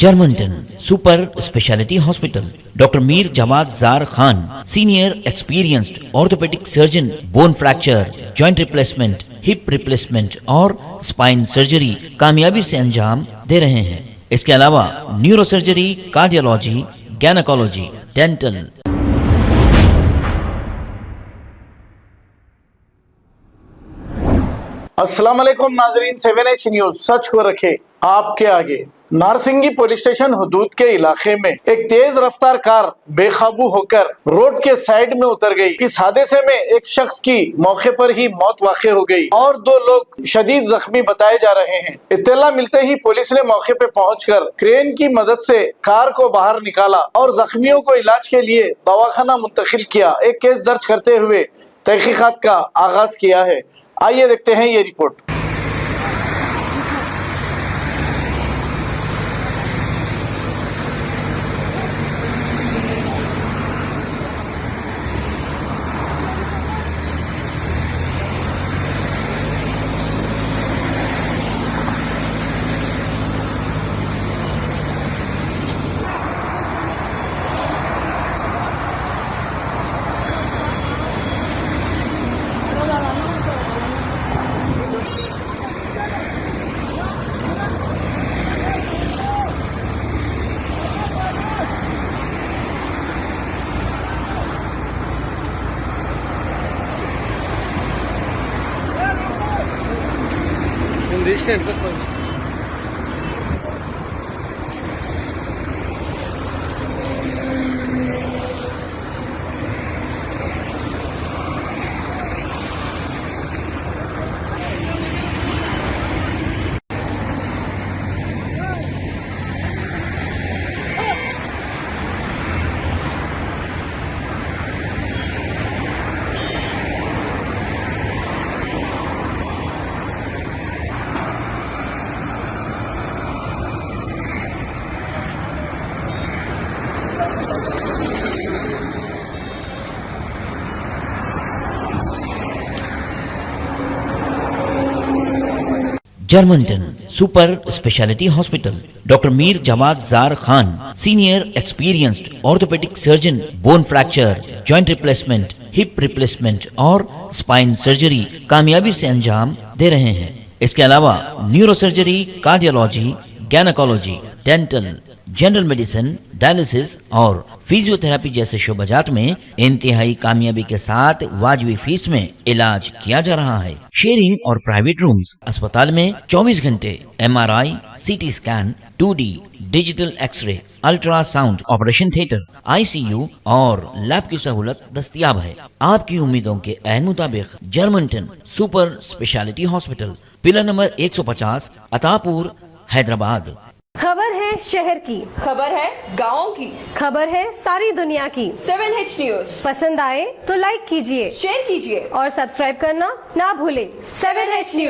Germanton super speciality hospital, doctor Mir Jawad Jar Khan, senior experienced orthopaedic surgeon, bone fracture, joint replacement, hip replacement और spine surgery कामयाबी से अंजाम दे रहे हैं। इसके अलावा neuro surgery, cardiology, gynaecology, dental. अस्सलाम वालेकुम नाजरीन, 7H न्यूज सच को रखे आपके आगे। नारसिंगी पुलिस स्टेशन हुदूद के इलाके में एक तेज रफ्तार कार बेकाबू होकर रोड के साइड में उतर गई। इस हादसे में एक शख्स की मौके पर ही मौत वाक़ई हो गई और 2 लोग शदीद जख्मी बताए जा रहे हैं। इत्तला मिलते ही पुलिस ने मौके पर पहुंचकर क्रेन की मदद से कार को बाहर निकाला और जख्मियों को इलाज के लिए दवाखाना मुंतकिल किया। एक केस दर्ज करते हुए तहकीकात का आगाज किया है। आइए देखते हैं ये report. Germanten super speciality hospital, doctor Mir Jawad Jar Khan, senior experienced orthopaedic surgeon, bone fracture, joint replacement, hip replacement और स्पाइन सर्जरी कामयाबी से अंजाम दे रहे हैं। इसके अलावा neuro surgery, cardiology, gynaecology, dental, general medicine, dialysis और फिजियोथेरेपी जैसे शोबाजात में इंतहाई कामयाबी के साथ वाजिबी फीस में इलाज किया जा रहा है। शेयरिंग और प्राइवेट रूम्स, अस्पताल में 24 घंटे MRI, CT scan, 2D digital x ray, ultrasound, operation theatre, ICU और लैब की सहूलत दस्तयाब है। आपकी उम्मीदों के ऐन मुताबिक Germanten super speciality hospital, pillar number 150, Attapur, Hyderabad. खबर है शहर की, खबर है गाँव की, खबर है सारी दुनिया की। 7H न्यूज पसंद आए तो लाइक कीजिए, शेयर कीजिए और सब्सक्राइब करना ना भूलें। 7H news.